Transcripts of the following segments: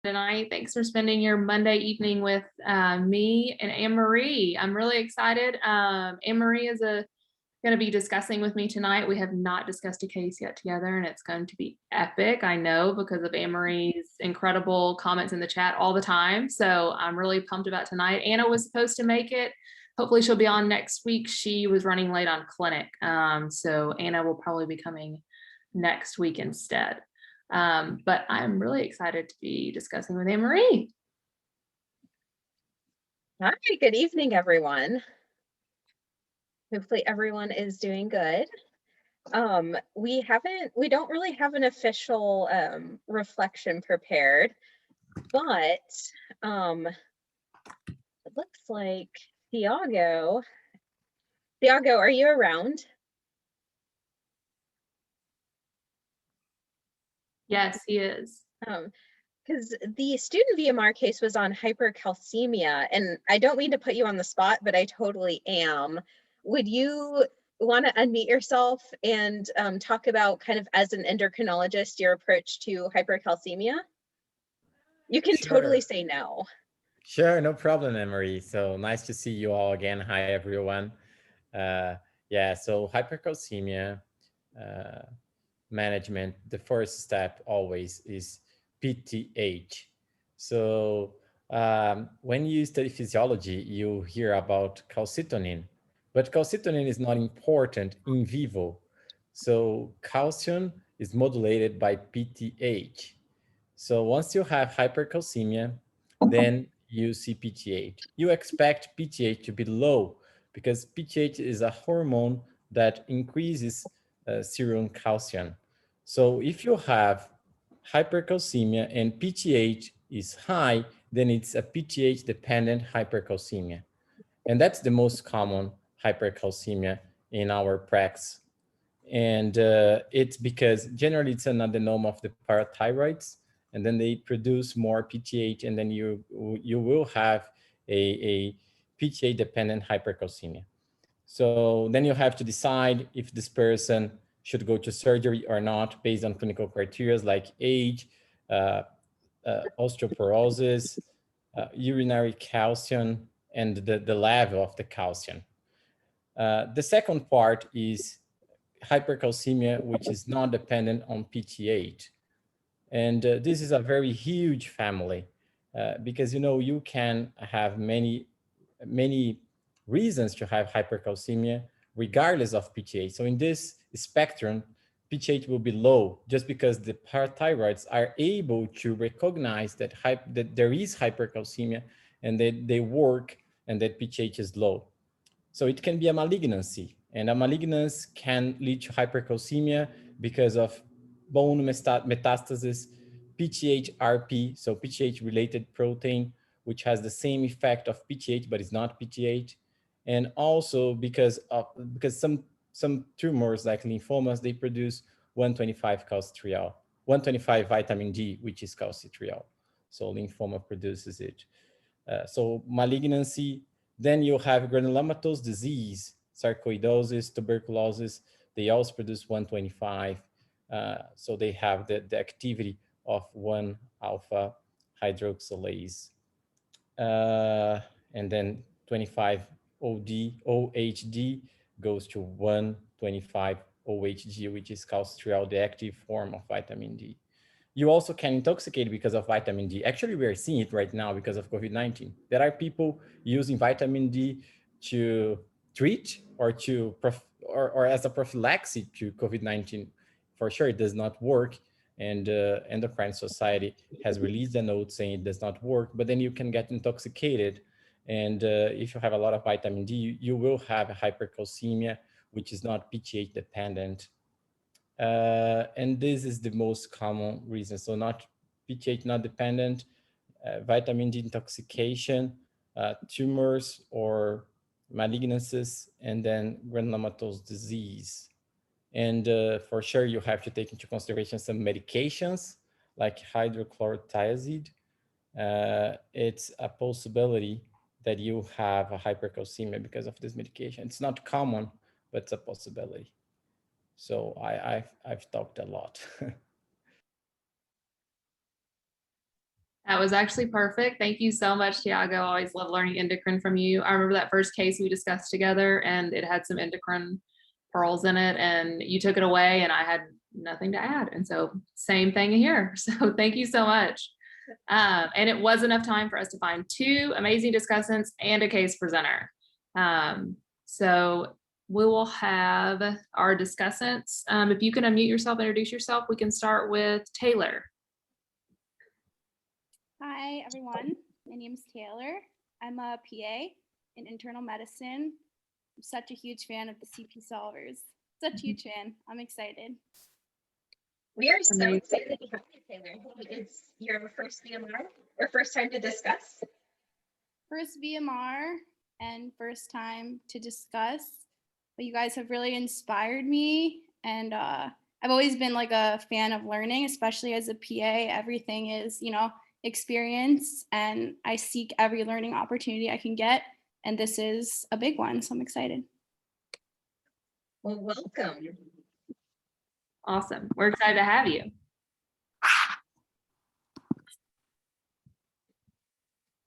tonight. Thanks for spending your Monday evening with me and Anne-Marie. I'm really excited. Anne-Marie is going to be discussing with me tonight. We have not discussed a case yet together, and it's going to be epic, I know, because of Anne-Marie's incredible comments in the chat all the time. So I'm really pumped about tonight. Anna was supposed to make it. Hopefully she'll be on next week. She was running late on clinic. So Anna will probably be coming next week instead. But I'm really excited to be discussing with Anne-Marie. Hi, good evening, everyone. Hopefully everyone is doing good. We don't really have an official reflection prepared, but it looks like Thiago, are you around? Yes, he is. Because the student VMR case was on hypercalcemia, and I don't mean to put you on the spot, but I totally am. Would you want to unmute yourself and talk about kind of as an endocrinologist, your approach to hypercalcemia? You can totally say no. Sure, no problem, Anne-Marie. So nice to see you all again. Hi, everyone. Yeah, so hypercalcemia management, the first step always is PTH. So when you study physiology, you hear about calcitonin, but calcitonin is not important in vivo. So calcium is modulated by PTH. So once you have hypercalcemia, then you see PTH. You expect PTH to be low because PTH is a hormone that increases serum calcium. So if you have hypercalcemia and PTH is high, then it's a PTH-dependent hypercalcemia. And that's the most common hypercalcemia in our practice. And it's because generally it's an adenoma of the parathyroids, and then they produce more PTH, and then you will have a PTH-dependent hypercalcemia. So then you have to decide if this person should go to surgery or not based on clinical criteria like age, osteoporosis, urinary calcium, and the level of the calcium. The second part is hypercalcemia, which is not dependent on PTH. And this is a very huge family because, you know, you can have many reasons to have hypercalcemia regardless of PTH. So in this spectrum, PTH will be low just because the parathyroids are able to recognize that there is hypercalcemia and that they work and that PTH is low. So it can be a malignancy, and a malignancy can lead to hypercalcemia because of bone metastasis, PTH-RP, so PTH-related protein, which has the same effect of PTH, but it's not PTH. And also because some tumors like lymphomas, they produce 125 calcitriol, 125 vitamin D, which is calcitriol. So lymphoma produces it. So malignancy, then you have granulomatous disease, sarcoidosis, tuberculosis. They also produce 125. So they have the activity of 1-alpha hydroxylase. And then 25 OHD goes to 125 OHG, which is calcitriol, the active form of vitamin D. You also can intoxicate because of vitamin D. Actually, we are seeing it right now because of COVID-19. There are people using vitamin D to treat or or as a prophylaxis to COVID-19. For sure, it does not work. And Endocrine Society has released a note saying it does not work, but then you can get intoxicated. And if you have a lot of vitamin D, you will have a hypercalcemia, which is not PTH dependent. And this is the most common reason. So not PTH not dependent, vitamin D intoxication, tumors or malignancies, and then granulomatous disease. And for sure, you have to take into consideration some medications like hydrochlorothiazide. It's a possibility that you have a hypercalcemia because of this medication. It's not common, but it's a possibility. So I've talked a lot. That was actually perfect. Thank you so much, Tiago. I always love learning endocrine from you. I remember that first case we discussed together and it had some endocrine pearls in it and you took it away and I had nothing to add. And so same thing here. So thank you so much. And it was enough time for us to find 2 amazing discussants and a case presenter. So we will have our discussants. If you can unmute yourself, introduce yourself, we can start with Taylor. Hi, everyone. My name is Taylor. I'm a PA in internal medicine. I'm such a huge fan of the CP solvers. Such a huge fan. I'm excited. We are so Amazing. excited to have you, Taylor. It's your first VMR or first time to discuss? First VMR and first time to discuss, but you guys have really inspired me. And I've always been like a fan of learning, especially as a PA. Everything is, experience, and I seek every learning opportunity I can get. And this is a big one, so I'm excited. Well, welcome. Awesome. We're excited to have you.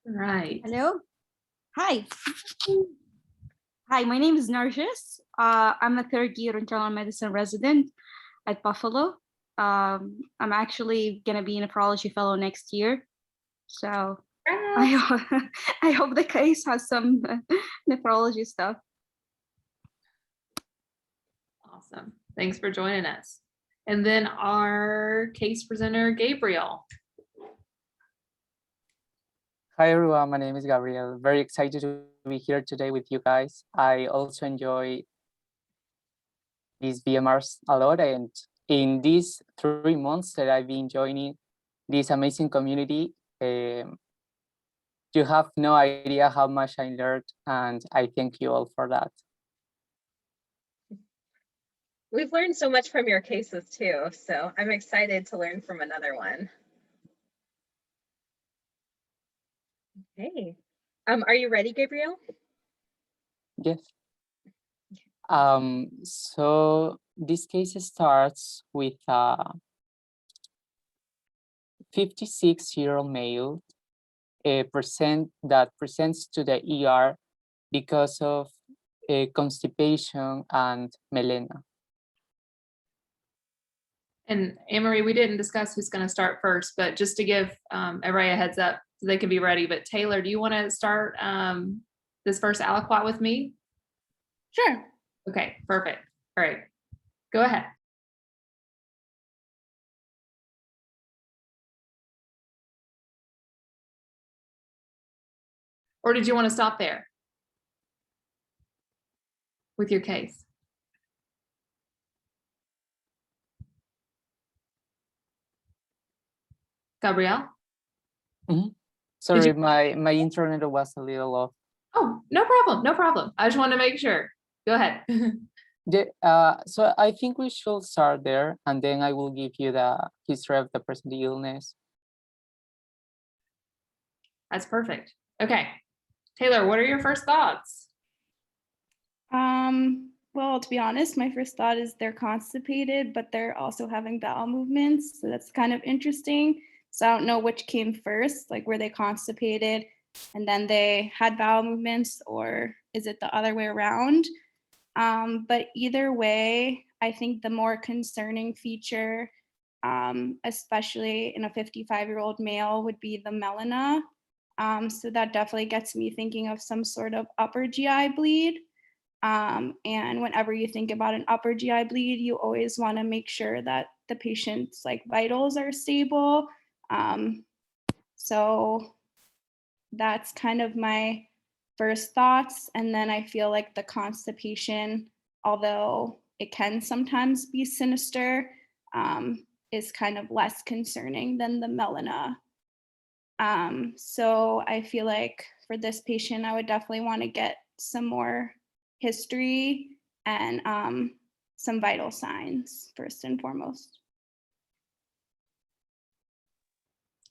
Right. Hello. Hi. Hi, my name is Nargis. I'm a 3rd year internal medicine resident at Buffalo. I'm actually going to be a nephrology fellow next year. So I hope the case has some nephrology stuff. Awesome. Thanks for joining us. And then our case presenter, Gabriel. Hi everyone, my name is Gabriel. Very excited to be here today with you guys. I also enjoy these VMRs a lot, and in these 3 months that I've been joining this amazing community, you have no idea how much I learned, and I thank you all for that. We've learned so much from your cases too, so I'm excited to learn from another one. Okay. Are you ready, Gabriel? Yes. So this case starts with a 56-year-old male that presents to the ER because of constipation and melena. And Anne-Marie, we didn't discuss who's going to start first, but just to give everybody a heads up so they can be ready. But Taylor, do you want to start this first aliquot with me? Sure. Okay, perfect. All right, go ahead. Or did you want to stop there with your case? Gabrielle? Sorry, my internet was a little off. Oh, no problem, no problem. I just want to make sure. Go ahead. So I think we should start there, and then I will give you the history of the present illness. That's perfect. Okay, Taylor, what are your first thoughts? Well, to be honest, my first thought is they're constipated, but they're also having bowel movements. So that's kind of interesting. So I don't know which came first, like were they constipated and then they had bowel movements, or is it the other way around? But either way, I think the more concerning feature, especially in a 55-year-old male, would be the melena. So that definitely gets me thinking of some sort of upper GI bleed. And whenever you think about an upper GI bleed, you always want to make sure that the patient's like vitals are stable. So that's kind of my first thoughts. And then I feel like the constipation, although it can sometimes be sinister, is kind of less concerning than the melena. So I feel like for this patient, I would definitely want to get some more history and some vital signs first and foremost.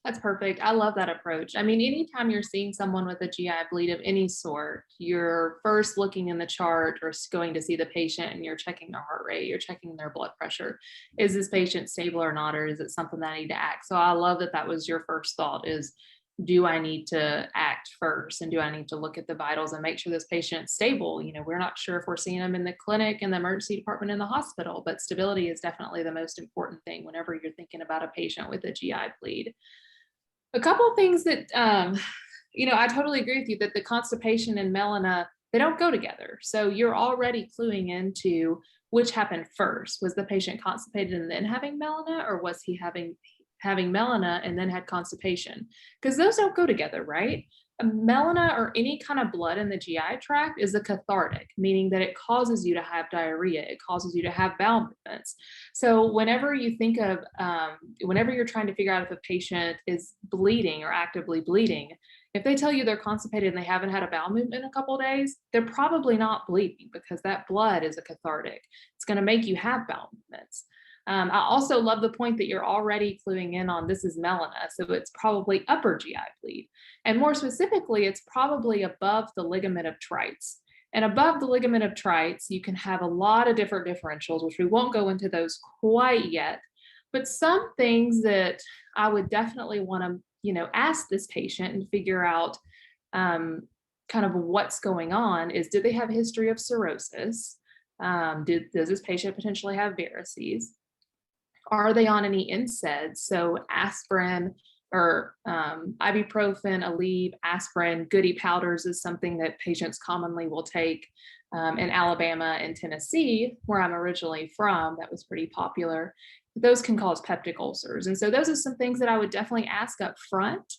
That's perfect. I love that approach. I mean, anytime you're seeing someone with a GI bleed of any sort, you're first looking in the chart or going to see the patient and you're checking their heart rate, you're checking their blood pressure. Is this patient stable or not, or is it something that I need to act? So I love that that was your first thought is, do I need to act first? And do I need to look at the vitals and make sure this patient's stable? You know, we're not sure if we're seeing them in the clinic, in the emergency department, in the hospital, but stability is definitely the most important thing whenever you're thinking about a patient with a GI bleed. A couple of things that, you know, I totally agree with you that the constipation and melena, they don't go together. So you're already cluing into which happened first. Was the patient constipated and then having melena, or was he having melena and then had constipation? Because those don't go together, right? Melena or any kind of blood in the GI tract is a cathartic, meaning that it causes you to have diarrhea. It causes you to have bowel movements. So whenever you think of, whenever you're trying to figure out if a patient is bleeding or actively bleeding, if they tell you they're constipated and they haven't had a bowel movement in a couple of days, they're probably not bleeding because that blood is a cathartic. It's going to make you have bowel movements. I also love the point that you're already cluing in on this is melena, so it's probably upper GI bleed. And more specifically, it's probably above the ligament of Treitz. And above the ligament of Treitz, you can have a lot of different differentials, which we won't go into those quite yet. But some things that I would definitely want to, you know, ask this patient and figure out kind of what's going on is, did they have a history of cirrhosis? Does this patient potentially have varices? Are they on any NSAIDs? So aspirin or ibuprofen, Aleve, aspirin, goody powders is something that patients commonly will take. In Alabama and Tennessee, where I'm originally from, that was pretty popular. Those can cause peptic ulcers. And so those are some things that I would definitely ask up front.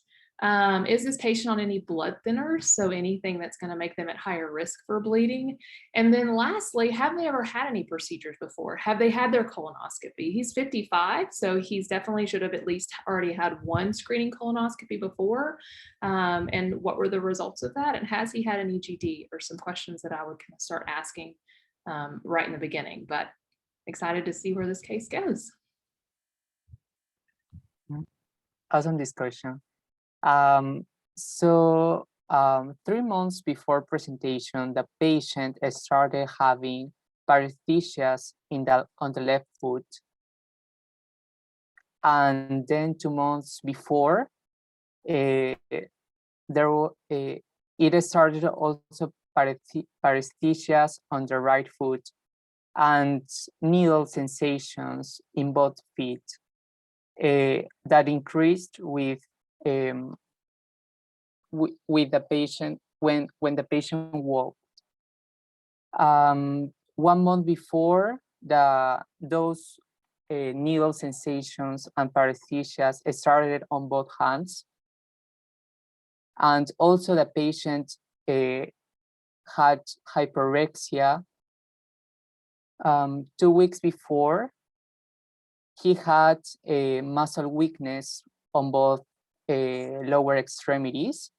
Is this patient on any blood thinners? So anything that's going to make them at higher risk for bleeding. And then lastly, have they ever had any procedures before? Have they had their colonoscopy? He's 55, so he's definitely should have at least already had one screening colonoscopy before. And what were the results of that? And has he had an EGD, or some questions that I would kind of start asking right in the beginning. But excited to see where this case goes. Awesome discussion. 3 months before presentation, the patient started having paresthesias on the left foot. And then 2 months before, it started also paresthesias on the right foot and needle sensations in both feet that increased with the patient when the patient walked. 1 month before, those needle sensations and paresthesias started on both hands, and also the patient had hyperexia. 2 weeks before, he had a muscle weakness on both lower extremities.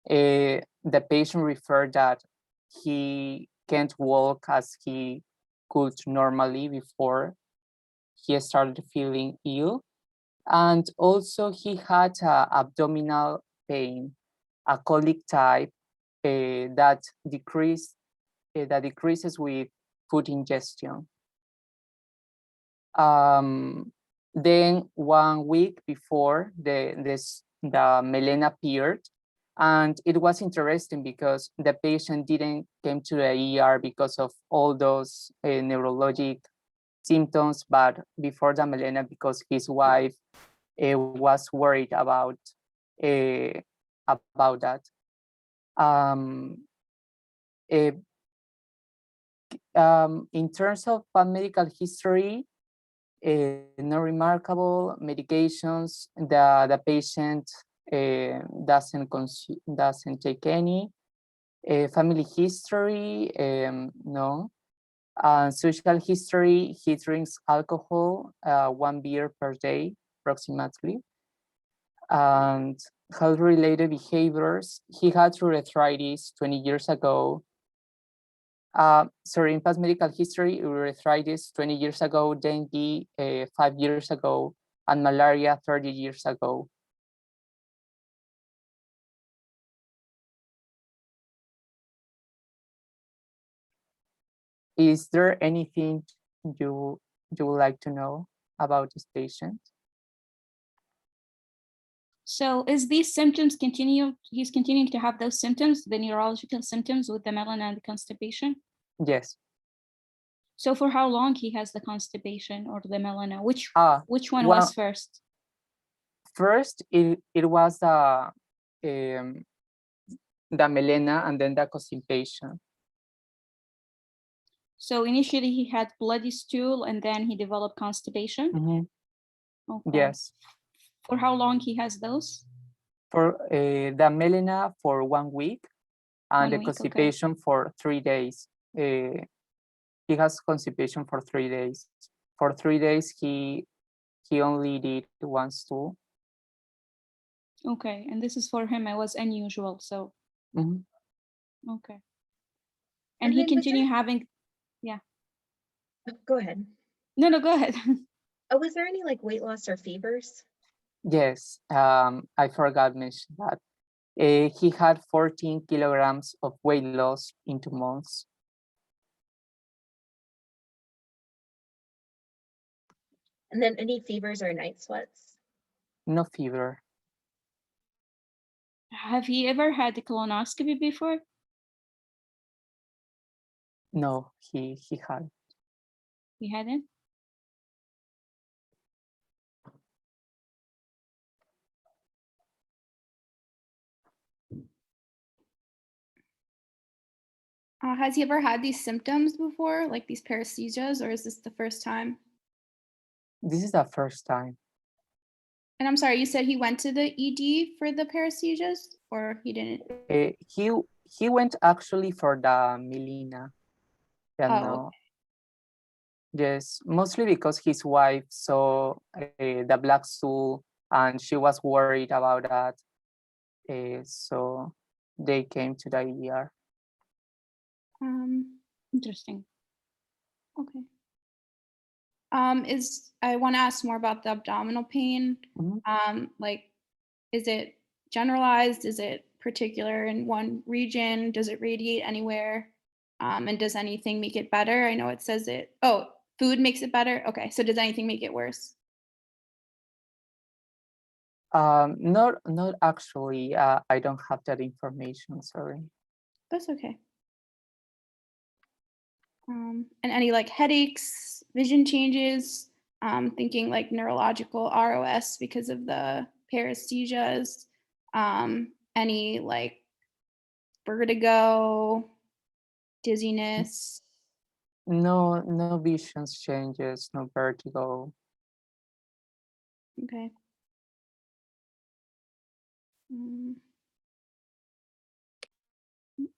The patient referred that he can't walk as he could normally before he started feeling ill. And also he had abdominal pain, a colic type that decreases with food ingestion. Then 1 week before, the melena appeared, and it was interesting because the patient didn't came to the ER because of all those neurologic symptoms, but before the melena because his wife was worried about that. In terms of medical history, no remarkable medications. The patient doesn't take any. Family history, no. Social history, he drinks alcohol, 1 beer per day, approximately. And health-related behaviors, he had urethritis 20 years ago. In past medical history, urethritis 20 years ago, dengue 5 years ago, and malaria 30 years ago. Is there anything you would like to know about this patient? So is these symptoms he's continuing to have those symptoms, the neurological symptoms with the melena and the constipation? Yes. So for how long he has the constipation or the melena? Which one well, was first? First, it was the melena and then the constipation. So initially he had bloody stool and then he developed constipation? Mhm. Okay. Yes. For how long he has those? For the melena for 1 week and 1 the week, okay. constipation for 3 days. He has constipation for 3 days. For 3 days, he only did 1 stool. Okay, and this is for him, it was unusual, so. Mhm. Okay. And And he then was continued there- having, yeah. Go ahead. No, go ahead. Oh, was there any like weight loss or fevers? Yes, I forgot to mention that. He had 14 kilograms of weight loss in 2 months. And then any fevers or night sweats? No fever. Have he ever had a colonoscopy before? No, he had. He hadn't? Has he ever had these symptoms before, like these paresthesias, or is this the first time? This is the first time. And I'm sorry, you said he went to the ED for the paresthesias, or he didn't? He went actually for the melena. Yeah, Oh, no. Yes, mostly because his wife saw the black stool and she was worried about that. So they came to the ER. Interesting. Okay. I want to ask more about the abdominal pain. Mhm. Like, is it generalized? Is it particular in one region? Does it radiate anywhere? And does anything make it better? I know it says it. Oh, food makes it better. Okay, so does anything make it worse? Not actually. I don't have that information. Sorry. That's okay. And any like headaches, vision changes, thinking like neurological ROS because of the paresthesias, any like vertigo, dizziness. No visions changes. No vertigo. Okay.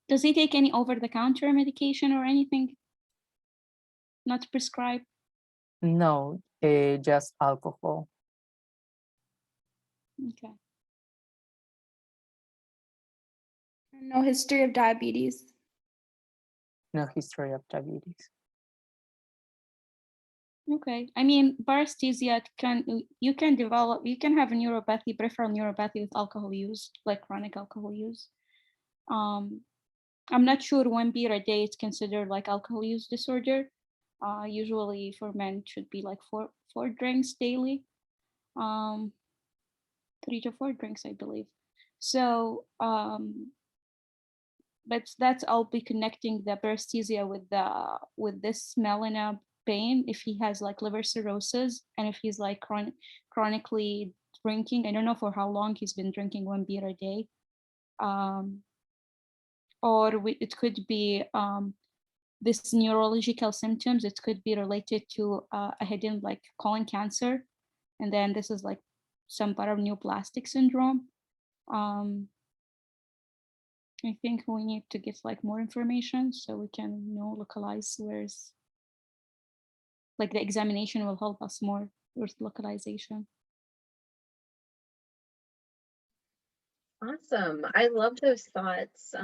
Does he take any over-the-counter medication or anything? Not prescribed? No, just alcohol. Okay. No history of diabetes. No history of diabetes. Okay. I mean, paresthesia you can have a neuropathy, peripheral neuropathy with alcohol use, like chronic alcohol use. I'm not sure 1 beer a day is considered like alcohol use disorder. Usually for men it should be like four drinks daily. 3 to 4 drinks, I believe. So, but that's I'll be connecting the paresthesia with this melena pain. If he has like liver cirrhosis and if he's like chronically drinking, I don't know for how long he's been drinking 1 beer a day. Or it could be this neurological symptoms. It could be related to a hidden like colon cancer, and then this is like some Perineoplastic Syndrome. I think we need to get like more information so we can localize where's like the examination will help us more with localization. Awesome. I love those thoughts.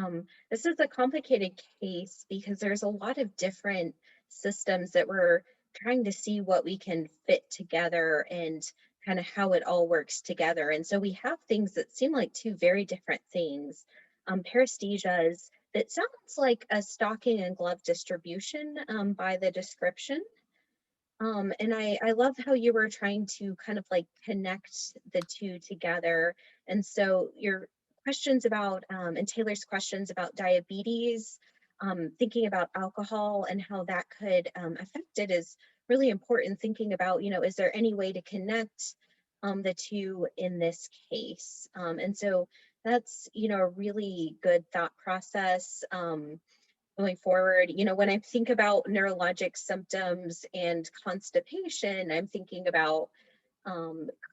This is a complicated case because there's a lot of different systems that we're trying to see what we can fit together and kind of how it all works together. And so we have things that seem like two very different things. Paresthesias that sounds like a stocking and glove distribution by the description. And I love how you were trying to kind of like connect the two together. And so your questions about, and Taylor's questions about diabetes, thinking about alcohol and how that could affect it is really important, thinking about, is there any way to connect the two in this case? And so that's, a really good thought process. Going forward, when I think about neurologic symptoms and constipation, I'm thinking about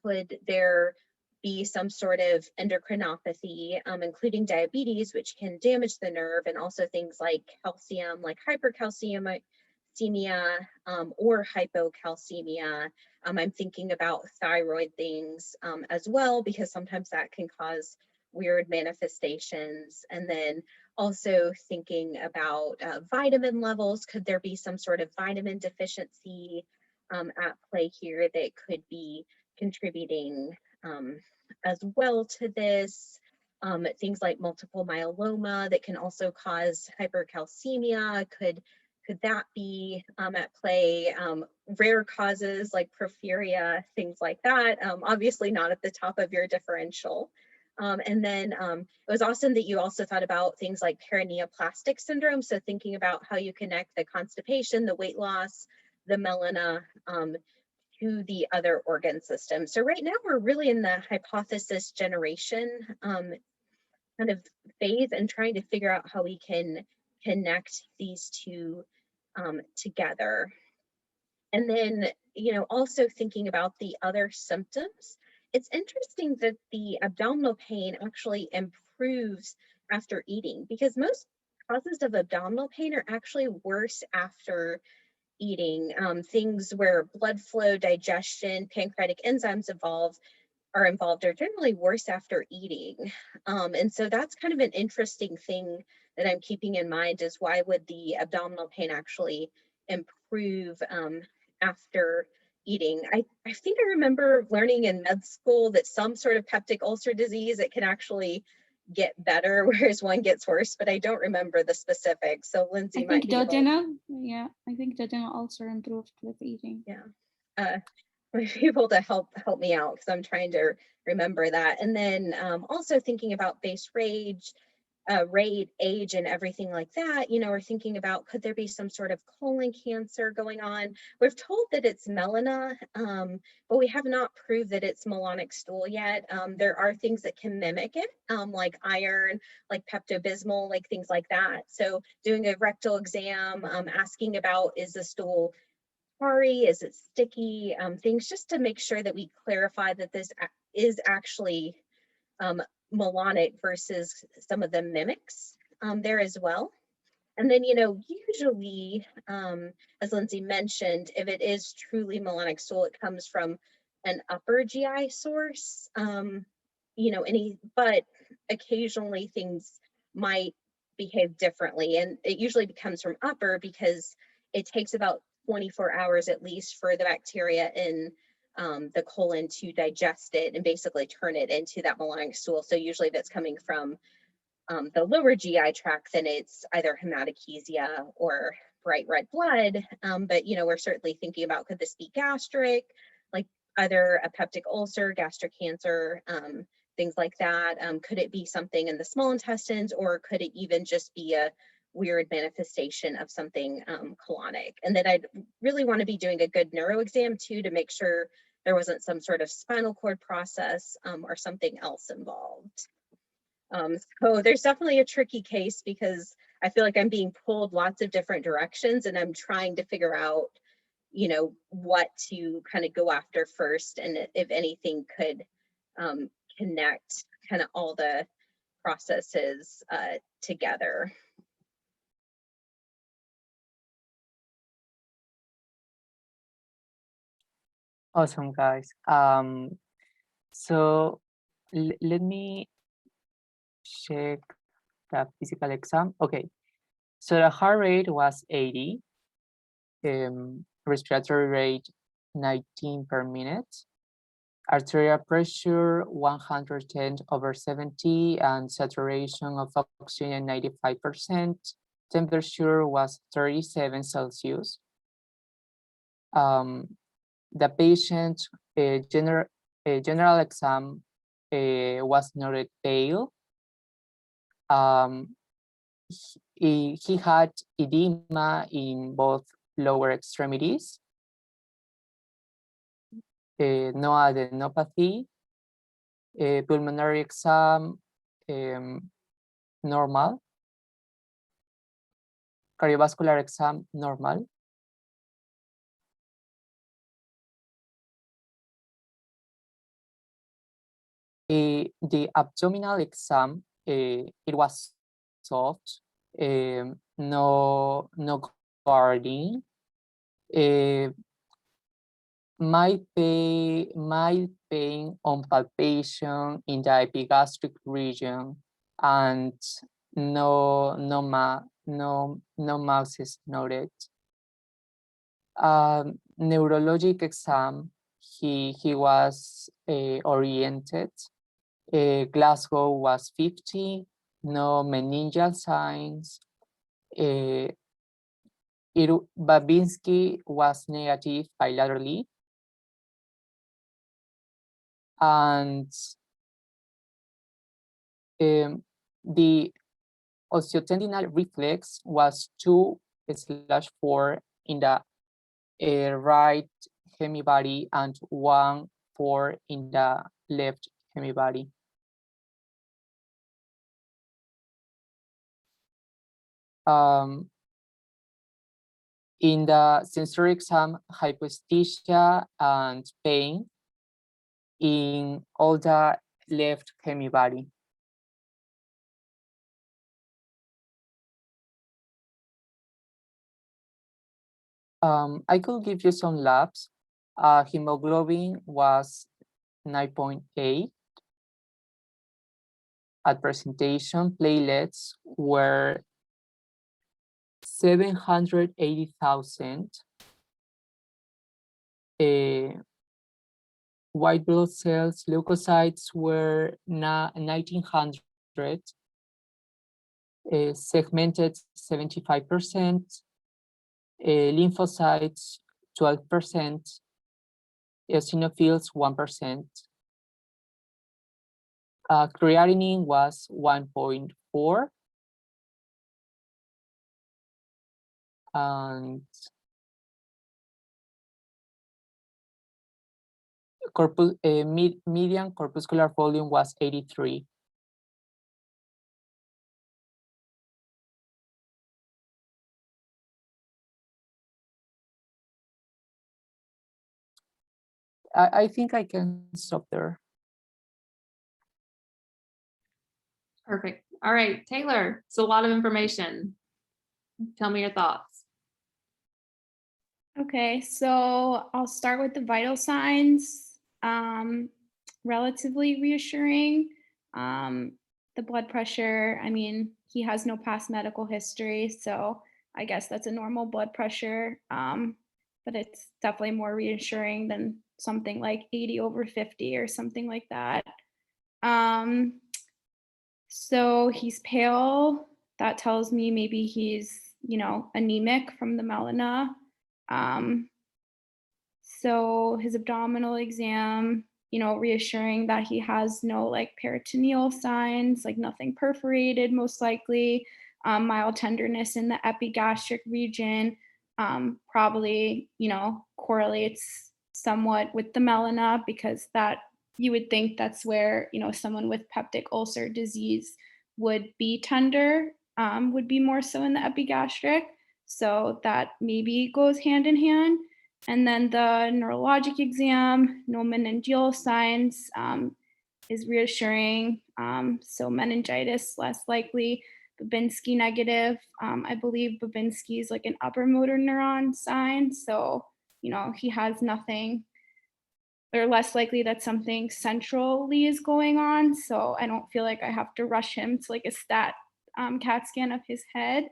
could there be some sort of endocrinopathy, including diabetes, which can damage the nerve, and also things like calcium, like hypercalcemia, or hypocalcemia. I'm thinking about thyroid things as well, because sometimes that can cause weird manifestations. And then also thinking about vitamin levels. Could there be some sort of vitamin deficiency at play here that could be contributing as well to this? Things like multiple myeloma that can also cause hypercalcemia. Could that be at play? Rare causes like porphyria, things like that. Obviously not at the top of your differential. And then it was awesome that you also thought about things like perineoplastic syndrome. So thinking about how you connect the constipation, the weight loss, the melena to the other organ systems. So right now we're really in the hypothesis generation kind of phase and trying to figure out how we can connect these two together. And then, also thinking about the other symptoms. It's interesting that the abdominal pain actually improves after eating, because most causes of abdominal pain are actually worse after eating. Things where blood flow, digestion, pancreatic enzymes are involved are generally worse after eating. And so that's kind of an interesting thing that I'm keeping in mind, is why would the abdominal pain actually improve after eating? I think I remember learning in med school that some sort of peptic ulcer disease, it can actually get better, whereas one gets worse, but I don't remember the specifics. So Lindsay I might think be able. yeah, I think duodenal ulcer improved with eating. Yeah. People to help me out, because I'm trying to remember that. And then also thinking about base rate, age, and everything like that, we're thinking about, could there be some sort of colon cancer going on? We're told that it's melena, but we have not proved that it's melanic stool yet. There are things that can mimic it, like iron, like Pepto-Bismol, like things like that. So doing a rectal exam, asking about, is the stool tarry, is it sticky, things just to make sure that we clarify that this is actually melanic versus some of the mimics there as well. And then, usually, as Lindsay mentioned, if it is truly melanic stool, it comes from an upper GI source, but occasionally things might behave differently. And it usually becomes from upper because it takes about 24 hours at least for the bacteria in the colon to digest it and basically turn it into that melanic stool. So usually that's coming from the lower GI tract, then it's either hematochezia or bright red blood. But we're certainly thinking about, could this be gastric, like either a peptic ulcer, gastric cancer, things like that. Could it be something in the small intestines, or could it even just be a weird manifestation of something colonic? And then I'd really want to be doing a good neuro exam too, to make sure there wasn't some sort of spinal cord process or something else involved. So there's definitely a tricky case, because I feel like I'm being pulled lots of different directions, and I'm trying to figure out, what to kind of go after first, and if anything could connect kind of all the processes together. Awesome, guys. So let me check the physical exam. Okay, so the heart rate was 80, respiratory rate 19 per minute, arterial pressure 110/70 and saturation of oxygen 95%. Temperature was 37 Celsius. The patient general exam was noted pale. He had edema in both lower extremities, no adenopathy, pulmonary exam normal, cardiovascular exam normal. The abdominal exam, it was soft, no guarding. Mild pain on palpation in the epigastric region, and no masses noted. Neurologic exam, he was oriented. Glasgow was 50, no meningeal signs. Babinski was negative bilaterally. And the osteotendinal reflex was 2/4 in the right hemibody and 1/4 in the left hemibody. In the sensory exam, hypoesthesia and pain in all the left hemibody. I could give you some labs. Hemoglobin was 9.8. At presentation, platelets were 780,000. White blood cells, leukocytes were 1900. Segmented 75%. Lymphocytes 12%. Eosinophils 1%. Creatinine was 1.4. And median corpuscular volume was 83. I think I can stop there. Perfect. All right, Taylor, it's a lot of information. Tell me your thoughts. Okay, so I'll start with the vital signs. Relatively reassuring. The blood pressure, I mean, he has no past medical history, so I guess that's a normal blood pressure. But it's definitely more reassuring than something like 80/50 or something like that. So he's pale. That tells me maybe he's, anemic from the melena. So his abdominal exam, reassuring that he has no like peritoneal signs, like nothing perforated, most likely. Mild tenderness in the epigastric region, probably, correlates somewhat with the melena, because that you would think that's where, someone with peptic ulcer disease would be tender, would be more so in the epigastric. So that maybe goes hand in hand. And then the neurologic exam, no meningeal signs, is reassuring. So meningitis, less likely. Babinski negative. I believe Babinski is like an upper motor neuron sign. So, he has nothing, or less likely that something centrally is going on. So I don't feel like I have to rush him to like a stat CAT scan of his head.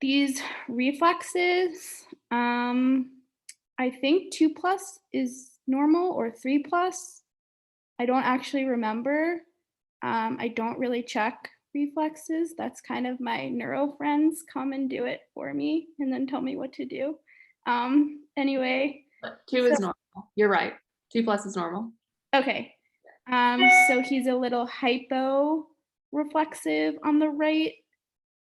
These reflexes, I think 2+ is normal or 3+. I don't actually remember. I don't really check reflexes. That's kind of my neuro friends come and do it for me and then tell me what to do. Anyway, But 2 is normal. You're right. 2+ is normal. okay. So he's a little hypo-reflexive on the right.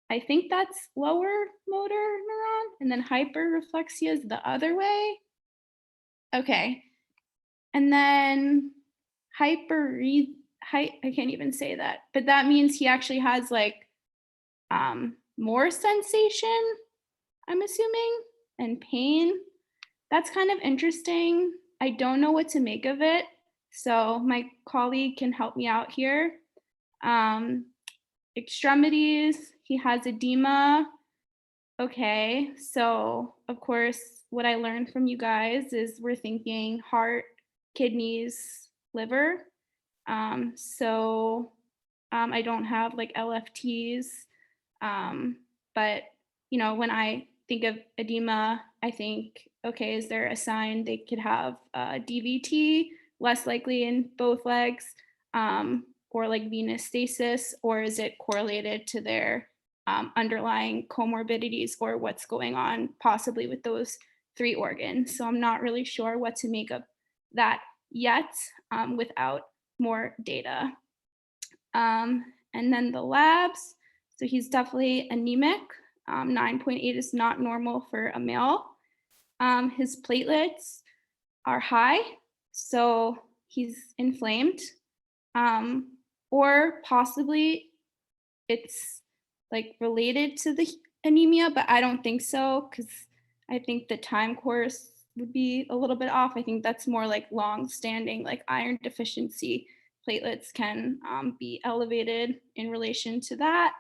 I think that's lower motor neuron, and then hyperreflexia is the other way. Okay. And then I can't even say that, but that means he actually has like more sensation, I'm assuming, and pain. That's kind of interesting. I don't know what to make of it, so my colleague can help me out here. Extremities, he has edema. Okay, so of course, what I learned from you guys is we're thinking heart, kidneys, liver. I don't have like LFTs, but when I think of edema, I think, okay, is there a sign they could have DVT, less likely in both legs, or like venous stasis, or is it correlated to their underlying comorbidities or what's going on possibly with those 3 organs? So I'm not really sure what to make of that yet without more data. And then the labs, so he's definitely anemic. 9.8 is not normal for a male. His platelets are high, so he's inflamed. Or possibly it's like related to the anemia, but I don't think so, because I think the time course would be a little bit off. I think that's more like long-standing, like iron deficiency platelets can be elevated in relation to that.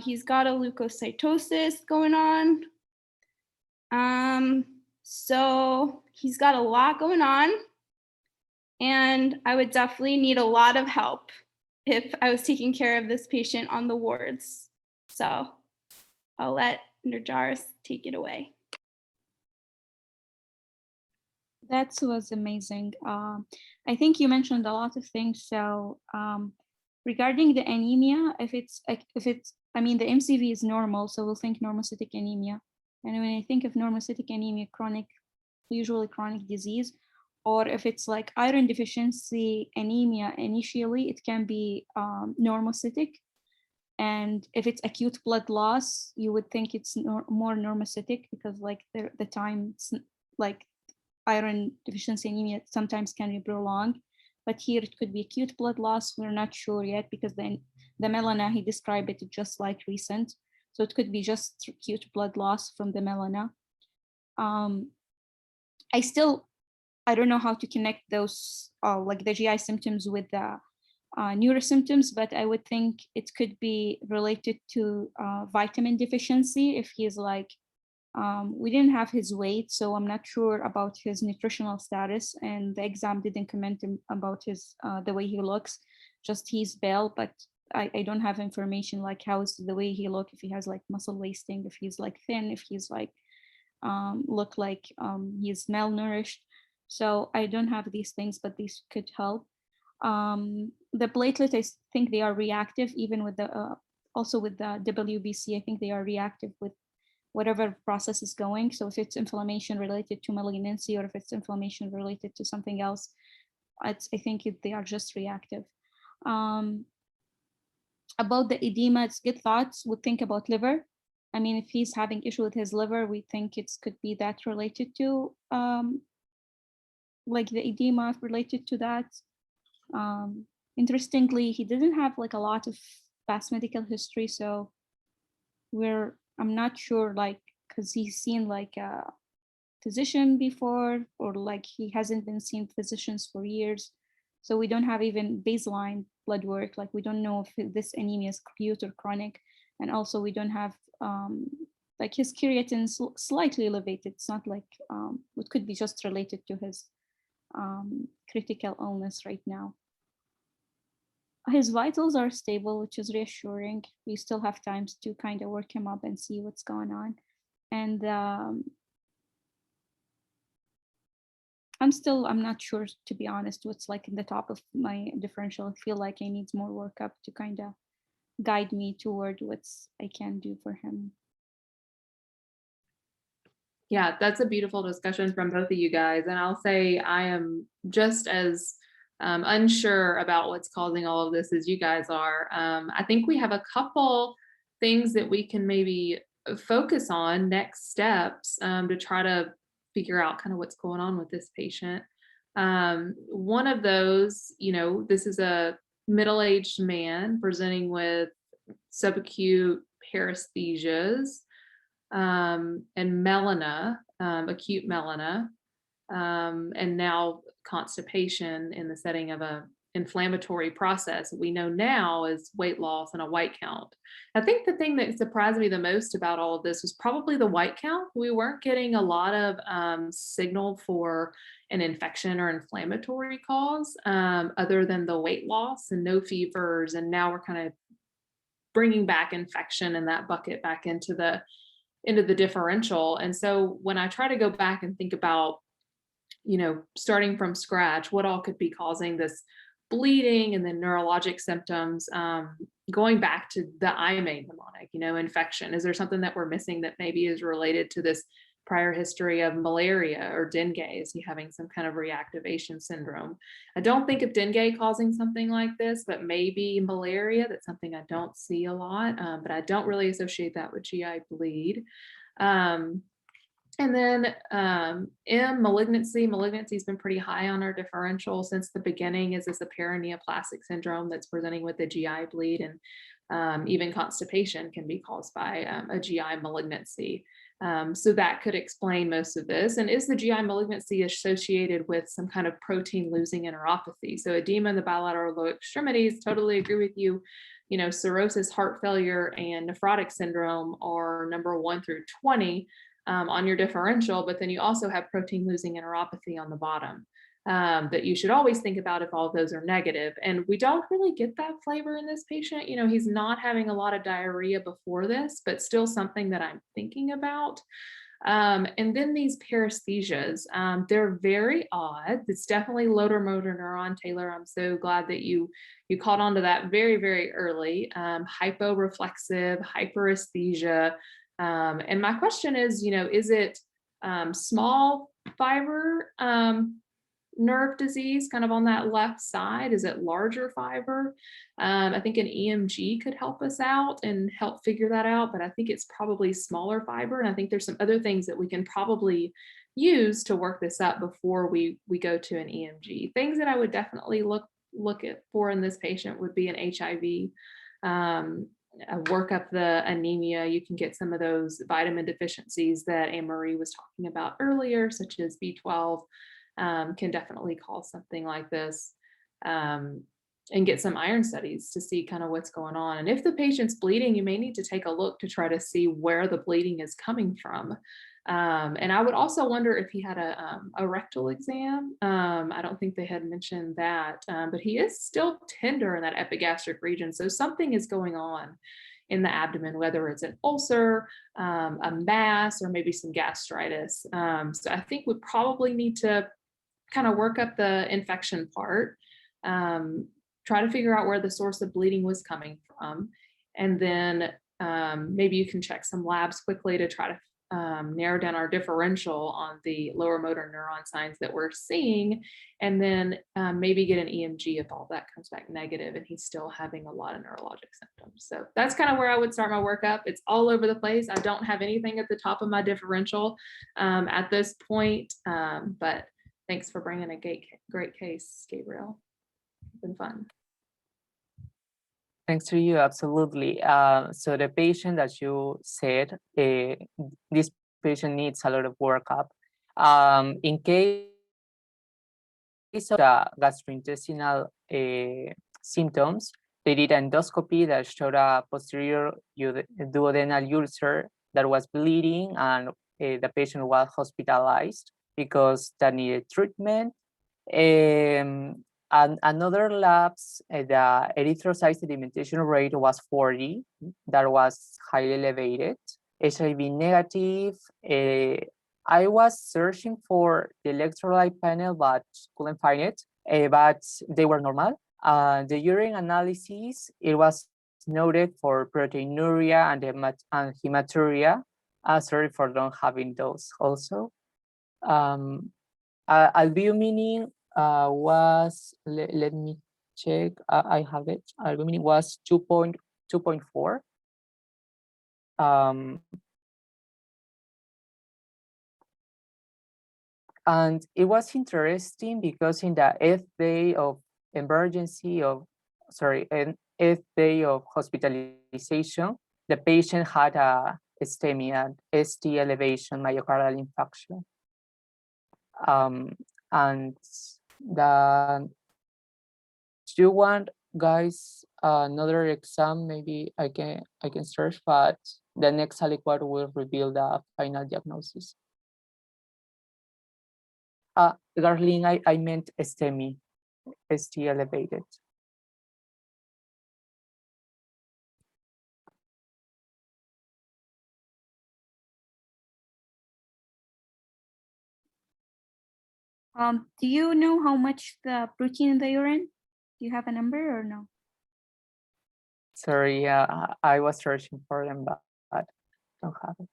He's got a leukocytosis going on. So he's got a lot going on, and I would definitely need a lot of help if I was taking care of this patient on the wards. So I'll let Nurjaris take it away. That was amazing. I think you mentioned a lot of things. So regarding the anemia, I mean, the MCV is normal, so we'll think normocytic anemia. And when I think of normocytic anemia, usually chronic disease, or if it's like iron deficiency anemia, initially it can be normocytic. And if it's acute blood loss, you would think it's more normocytic, because like the time, like iron deficiency anemia sometimes can be prolonged. But here it could be acute blood loss. We're not sure yet, because then the melena, he described it just like recent. So it could be just acute blood loss from the melena. I don't know how to connect those, like the GI symptoms with the neuro symptoms, but I would think it could be related to vitamin deficiency. If he's like, we didn't have his weight, so I'm not sure about his nutritional status, and the exam didn't comment about his the way he looks. Just he's pale, but I don't have information like how is the way he look, if he has like muscle wasting, if he's like thin, if he's like look like he's malnourished. So I don't have these things, but these could help. The platelet, I think they are reactive, even with the also with the WBC. I think they are reactive with whatever process is going. So if it's inflammation related to malignancy, or if it's inflammation related to something else, I think they are just reactive. About the edema, it's good thoughts. Would think about liver. I mean, if he's having issue with his liver, we think it could be that related to like the edema related to that. Interestingly, he didn't have like a lot of past medical history, so I'm not sure, like, because he's seen like a physician before, or like he hasn't been seeing physicians for years. So we don't have even baseline blood work. Like we don't know if this anemia is acute or chronic. And also we don't have like his creatine is slightly elevated. It's not like, it could be just related to his critical illness right now. His vitals are stable, which is reassuring. We still have time to kind of work him up and see what's going on. And I'm not sure, to be honest, what's like in the top of my differential. I feel like I need more workup to kind of guide me toward what's I can do for him. Yeah, that's a beautiful discussion from both of you guys. And I'll say I am just as unsure about what's causing all of this as you guys are. I think we have a couple things that we can maybe focus on, next steps, to try to figure out kind of what's going on with this patient. One of those, this is a middle-aged man presenting with subacute paresthesias and melena, acute melena, and now constipation in the setting of a inflammatory process we know now is weight loss and a white count. I think the thing that surprised me the most about all of this was probably the white count. We weren't getting a lot of signal for an infection or inflammatory cause other than the weight loss and no fevers. And now we're kind of bringing back infection in that bucket back into the differential. And so when I try to go back and think about, starting from scratch, what all could be causing this bleeding and then neurologic symptoms, going back to the IMA mnemonic, infection. Is there something that we're missing that maybe is related to this prior history of malaria or dengue? Is he having some kind of reactivation syndrome? I don't think of dengue causing something like this, but maybe malaria. That's something I don't see a lot, but I don't really associate that with GI bleed. And then malignancy has been pretty high on our differential since the beginning. Is this a perineoplastic syndrome that's presenting with a GI bleed? And even constipation can be caused by a GI malignancy. So that could explain most of this. And is the GI malignancy associated with some kind of protein losing enteropathy? So edema in the bilateral lower extremities, totally agree with you. Cirrhosis, heart failure, and nephrotic syndrome are number 1 through 20 on your differential, but then you also have protein losing enteropathy on the bottom that you should always think about if all of those are negative. And we don't really get that flavor in this patient. He's not having a lot of diarrhea before this, but still something that I'm thinking about. And then these paresthesias, they're very odd. It's definitely lower motor neuron. Taylor, I'm so glad that you caught on to that very, very early. Hyporeflexive, hyperesthesia. And my question is, is it small fiber nerve disease kind of on that left side? Is it larger fiber? I think an EMG could help us out and help figure that out, but I think it's probably smaller fiber. And I think there's some other things that we can probably use to work this up before we go to an EMG. Things that I would definitely look at for in this patient would be an HIV. Work up the anemia. You can get some of those vitamin deficiencies that Anne-Marie was talking about earlier, such as B12, can definitely cause something like this, and get some iron studies to see kind of what's going on. And if the patient's bleeding, you may need to take a look to try to see where the bleeding is coming from. And I would also wonder if he had a rectal exam. I don't think they had mentioned that, but he is still tender in that epigastric region. So something is going on in the abdomen, whether it's an ulcer, a mass, or maybe some gastritis. So I think we probably need to kind of work up the infection part, try to figure out where the source of bleeding was coming from. And then maybe you can check some labs quickly to try to narrow down our differential on the lower motor neuron signs that we're seeing, and then maybe get an EMG if all that comes back negative and he's still having a lot of neurologic symptoms. So that's kind of where I would start my workup. It's all over the place. I don't have anything at the top of my differential at this point, but thanks for bringing a great case, Gabriel. It's been fun. Thanks to you, absolutely. So the patient, as you said, this patient needs a lot of workup. In case of the gastrointestinal symptoms, they did endoscopy that showed a posterior duodenal ulcer that was bleeding, and the patient was hospitalized because that needed treatment. And another labs, the erythrocyte sedimentation rate was 40. That was highly elevated. HIV negative, I was searching for the electrolyte panel, but couldn't find it, but they were normal. The urine analysis, it was noted for proteinuria and hematuria. Sorry for not having those also. Albumin was, let me check, I have it. Albumin was 2.4. And it was interesting because in the eighth day of eighth day of hospitalization, the patient had a STEMI, and ST elevation myocardial infarction. And the, do you want, guys, another exam? Maybe I can search, but the next aliquot will reveal the final diagnosis. Darling, I meant STEMI, ST elevated. Do you know how much the protein in the urine? Do you have a number or no? Sorry, I was searching for them, but don't have it.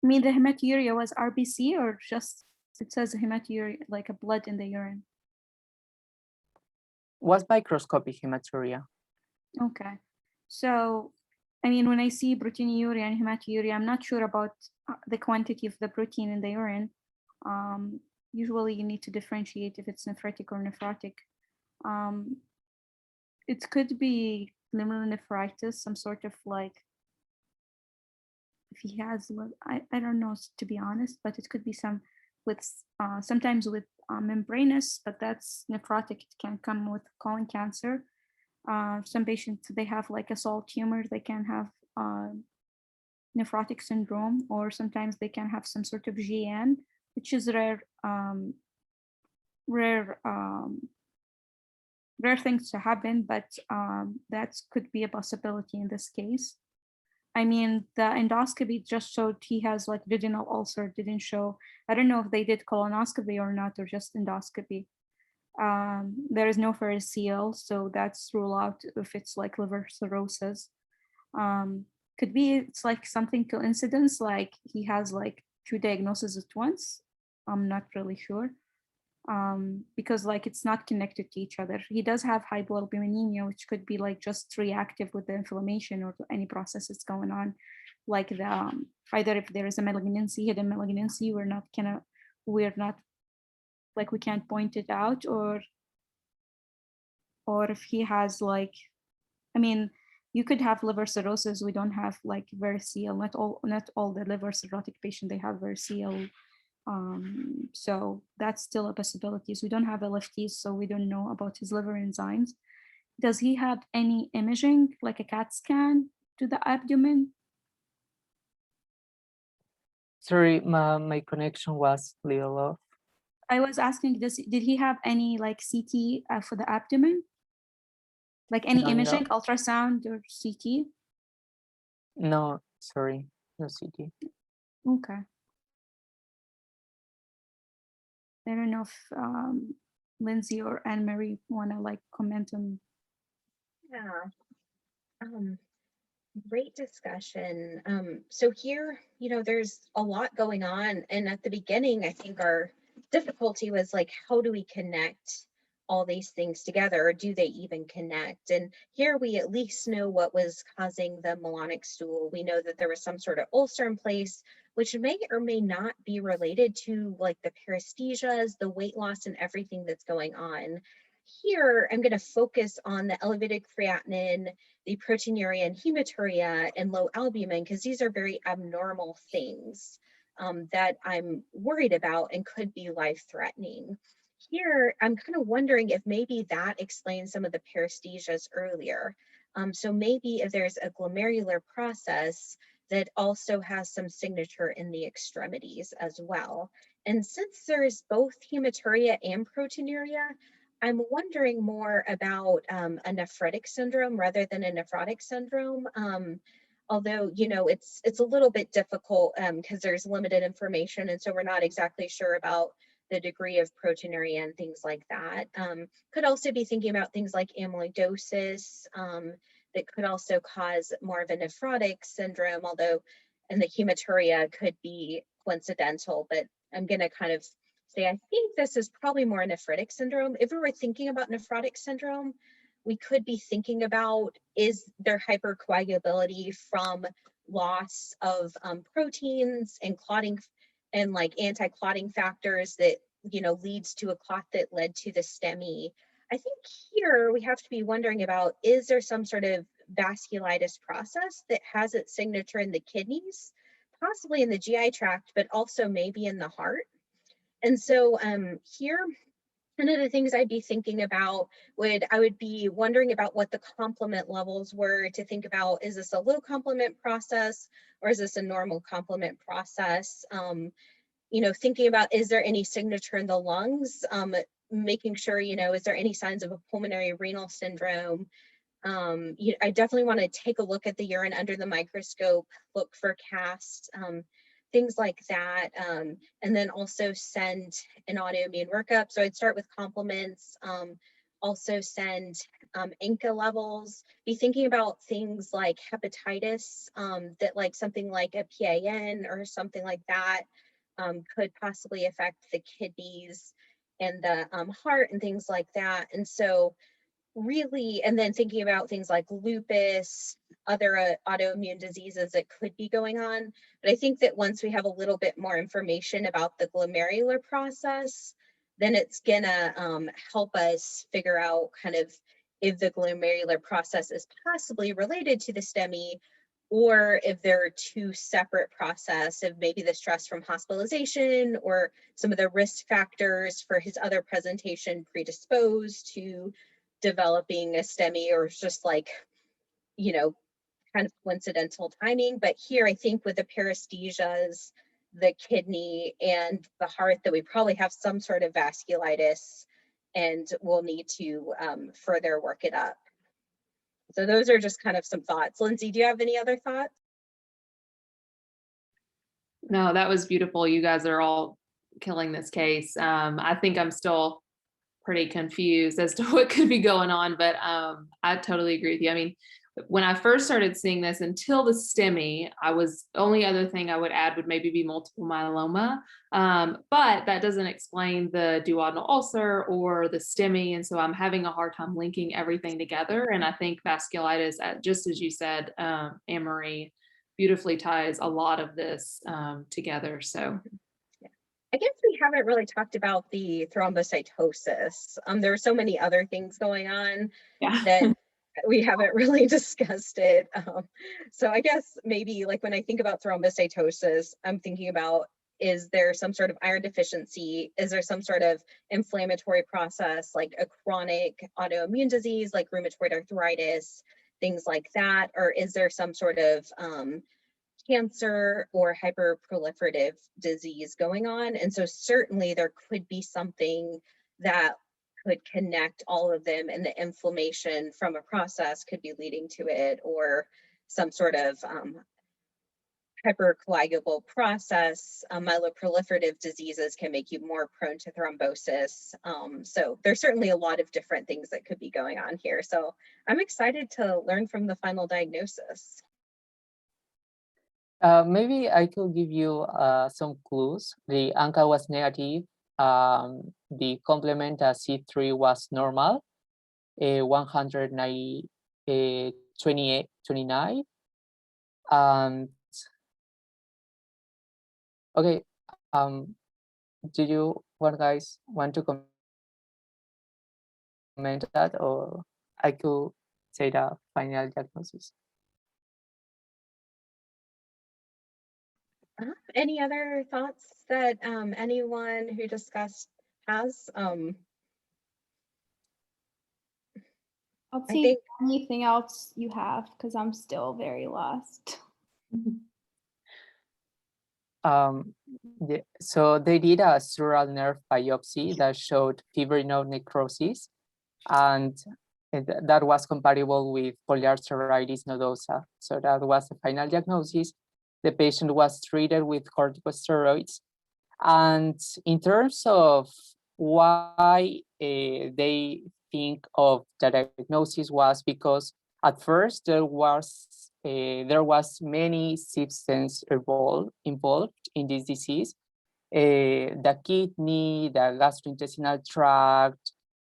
I mean, the hematuria was RBC or just, it says hematuria, like a blood in the urine. Was microscopic hematuria. Okay. So, I mean, when I see proteinuria and hematuria, I'm not sure about the quantity of the protein in the urine. Usually you need to differentiate if it's nephritic or nephrotic. It could be glomerulonephritis, some sort of like, if he has, I don't know, to be honest, but it could be some with, sometimes with membranous, but that's nephrotic. It can come with colon cancer. Some patients, they have like a salt tumor, they can have nephrotic syndrome, or sometimes they can have some sort of GN, which is rare things to happen, but that could be a possibility in this case. I mean, the endoscopy just showed he has like duodenal ulcer, didn't show. I don't know if they did colonoscopy or not, or just endoscopy. There is no variceal, so that's rule out if it's like liver cirrhosis. Could be it's like something coincidence, like he has like 2 diagnoses at once. I'm not really sure. Because like it's not connected to each other. He does have hypoalbuminemia, which could be like just reactive with the inflammation or any process that's going on, like the either if there is a malignancy, hidden malignancy, we're not like, we can't point it out, or if he has like, I mean, you could have liver cirrhosis. We don't have like variceal. Not all the liver cirrhotic patient they have variceal. So that's still a possibility. So we don't have LFTs, so we don't know about his liver enzymes. Does he have any imaging, like a CAT scan to the abdomen? Sorry, my connection was a little off. I was asking, did he have any like CT for the abdomen? Like any imaging, ultrasound or CT? No, sorry, no CT. Okay. I don't know if Lindsay or Anne-Marie want to like comment on. Yeah. Great discussion. So here, there's a lot going on. And at the beginning, I think our difficulty was like, how do we connect all these things together? Or do they even connect? And here we at least know what was causing the melanic stool. We know that there was some sort of ulcer in place, which may or may not be related to like the paresthesias, the weight loss, and everything that's going on. Here, I'm going to focus on the elevated creatinine, the proteinuria and hematuria, and low albumin, because these are very abnormal things. that I'm worried about and could be life-threatening. Here, I'm kind of wondering if maybe that explains some of the paresthesias earlier. So maybe if there's a glomerular process that also has some signature in the extremities as well. And since there's both hematuria and proteinuria, I'm wondering more about a nephritic syndrome rather than a nephrotic syndrome. Although, you know, it's a little bit difficult because there's limited information, and so we're not exactly sure about the degree of proteinuria and things like that. Could also be thinking about things like amyloidosis that could also cause more of a nephrotic syndrome, although, and the hematuria could be coincidental, but I'm going to kind of say, I think this is probably more a nephritic syndrome. If we were thinking about nephrotic syndrome, we could be thinking about, is there hypercoagulability from loss of proteins and clotting and like anti-clotting factors that, you know, leads to a clot that led to the STEMI. I think here we have to be wondering about, is there some sort of vasculitis process that has its signature in the kidneys, possibly in the GI tract, but also maybe in the heart? And so here, one of the things I'd be thinking about I would be wondering about what the complement levels were, to think about, is this a low complement process or is this a normal complement process? You know, thinking about, is there any signature in the lungs? Making sure, you know, is there any signs of a pulmonary renal syndrome? I definitely want to take a look at the urine under the microscope, look for casts, things like that, and then also send an autoimmune workup. So I'd start with complements, also send ANCA levels, be thinking about things like hepatitis, that like something like a PAN or something like that could possibly affect the kidneys and the heart and things like that. And so really, and then thinking about things like lupus, other autoimmune diseases that could be going on. But I think that once we have a little bit more information about the glomerular process, then it's gonna help us figure out kind of if the glomerular process is possibly related to the STEMI, or if there are two separate processes, of maybe the stress from hospitalization or some of the risk factors for his other presentation predisposed to developing a STEMI, or just like, you know, kind of coincidental timing. But here, I think with the paresthesias, the kidney and the heart, that we probably have some sort of vasculitis and we'll need to further work it up. So those are just kind of some thoughts. Lindsay, do you have any other thoughts? No, that was beautiful. You guys are all killing this case. I think I'm still pretty confused as to what could be going on, but I totally agree with you. I mean, when I first started seeing this, until the STEMI, only other thing I would add would maybe be multiple myeloma, but that doesn't explain the duodenal ulcer or the STEMI, and so I'm having a hard time linking everything together. And I think vasculitis, just as you said, Anne-Marie, beautifully ties a lot of this together. So I guess we haven't really talked about the thrombocytosis. There are so many other things going on that we haven't really discussed it. So I guess maybe like when I think about thrombocytosis, I'm thinking about, is there some sort of iron deficiency? Is there some sort of inflammatory process, like a chronic autoimmune disease, like rheumatoid arthritis, things like that? Or is there some sort of cancer or hyperproliferative disease going on? And so certainly there could be something that could connect all of them, and the inflammation from a process could be leading to it, or some sort of hypercoagulable process. Myeloproliferative diseases can make you more prone to thrombosis. So there's certainly a lot of different things that could be going on here. So I'm excited to learn from the final diagnosis. Maybe I could give you some clues. The ANCA was negative. The complement C3 was normal, 129. And okay, do you guys want to comment that, or I could say the final diagnosis? Any other thoughts that anyone who discussed has? I'll I take think anything else you have because I'm still very lost. Yeah, so they did a sural nerve biopsy that showed fibrinal necrosis, and that was compatible with polyarteritis nodosa. So that was the final diagnosis. The patient was treated with corticosteroids. And in terms of why they think of the diagnosis was because at first there was many substances involved in this disease, the kidney, the gastrointestinal tract,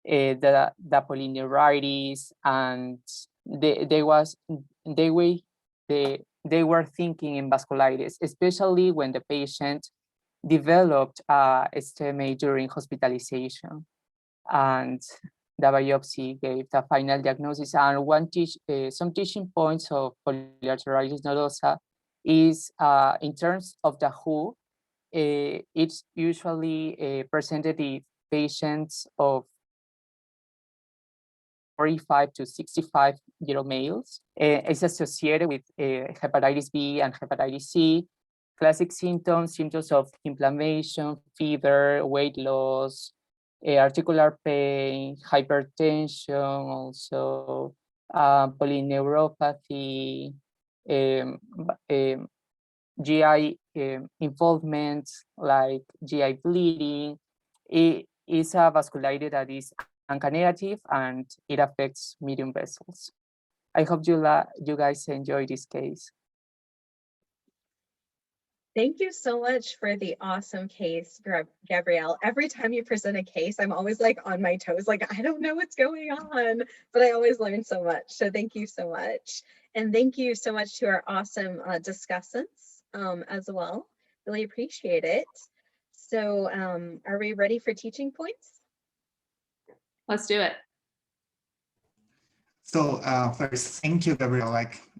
the polyneuritis, and they were thinking in vasculitis, especially when the patient developed STMA during hospitalization. And the biopsy gave the final diagnosis. And some teaching points of polyarteritis nodosa is in terms of the WHO, it's usually presented in patients of 45 to 65-year-old males. It's associated with hepatitis B and hepatitis C. Classic symptoms of inflammation, fever, weight loss, articular pain, hypertension, also polyneuropathy, GI involvement like GI bleeding. It is a vasculitis that is ANCA negative and it affects medium vessels. I hope you guys enjoy this case. thank you so much for the awesome case, Gabrielle. Every time you present a case, I'm always like on my toes, like I don't know what's going on, but I always learn so much. So thank you so much. And thank you so much to our awesome discussants as well. Really appreciate it. So are we ready for teaching points? Let's do it. So first, thank you, Gabrielle.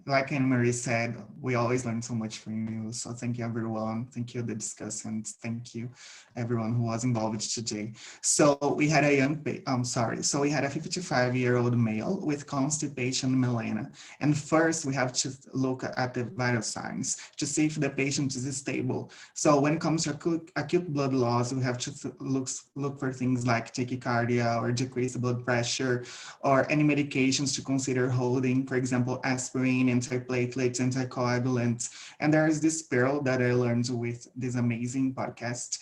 Like Anne-Marie said, we always learn so much from you. So thank you, everyone. Thank you, the discussants. Thank you, everyone who was involved today. So we had a So we had a 55-year-old male with constipation and melena. And first, we have to look at the vital signs to see if the patient is stable. So when it comes to acute blood loss, we have to look for things like tachycardia or decreased blood pressure, or any medications to consider holding, for example, aspirin, antiplatelets, anticoagulants. And there is this pearl that I learned with this amazing podcast.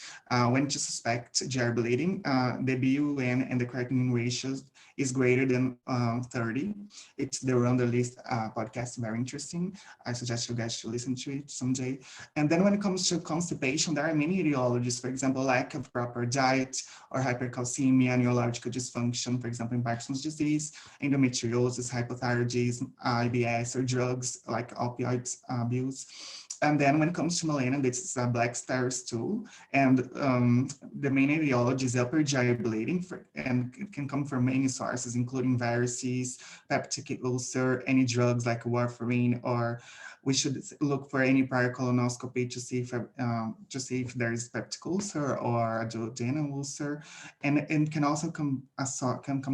When to suspect GR bleeding, the BUN and the creatinine ratios is greater than 30. It's the Run the List podcast, very interesting. I suggest you guys to listen to it someday. And then when it comes to constipation, there are many etiologies, for example, lack of proper diet or hypercalcemia, neurological dysfunction, for example, in Parkinson's disease, endometriosis, hypothyroidism, IBS, or drugs like opioid abuse. And then when it comes to melena, this is a black star stool, and the main etiology is upper GI bleeding, and it can come from many sources, including varices, peptic ulcer, any drugs like warfarin, or we should look for any prior colonoscopy to see if there is peptic ulcer or a duodenal ulcer, and it can also come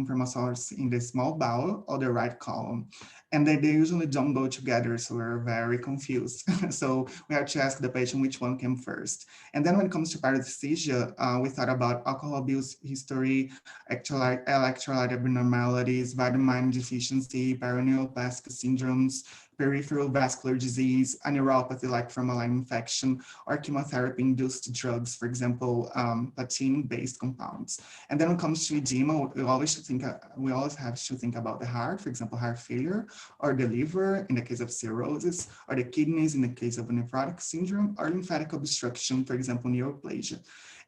from a source in the small bowel or the right colon. And they usually don't go together, so we're very confused. So we have to ask the patient which one came first. And then when it comes to paresthesia, we thought about alcohol abuse history, electrolyte abnormalities, vitamin deficiency, perineoplastic syndromes, peripheral vascular disease, a neuropathy like from a Lyme infection, or chemotherapy-induced drugs, for example, platinum-based compounds. And then when it comes to edema, we always have to think about the heart, for example, heart failure, or the liver in the case of cirrhosis, or the kidneys in the case of a nephrotic syndrome, or lymphatic obstruction, for example, neoplasia.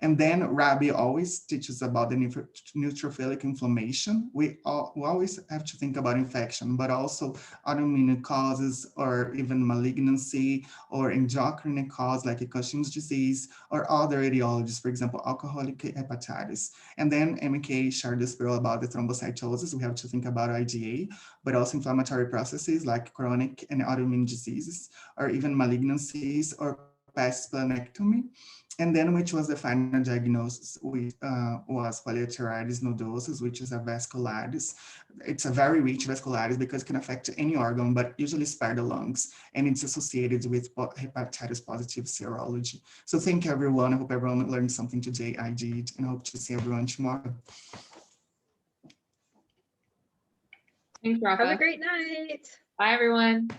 And then Rabbi always teaches about the neutrophilic inflammation. We always have to think about infection, but also autoimmune causes, or even malignancy, or endocrine cause like Cushing's disease, or other etiologies, for example, alcoholic hepatitis. And then MK shared this bill about the thrombocytosis. We have to think about IgA, but also inflammatory processes like chronic and autoimmune diseases, or even malignancies, or past splenectomy. And then which was the final diagnosis was polyarteritis nodosus, which is a vasculitis. It's a very rich vasculitis because it can affect any organ, but usually spare the lungs. And it's associated with hepatitis positive serology. So thank you, everyone. I hope everyone learned something today. I did, and I hope to see everyone tomorrow. Thanks, Have a Rafa. great night. Bye, everyone.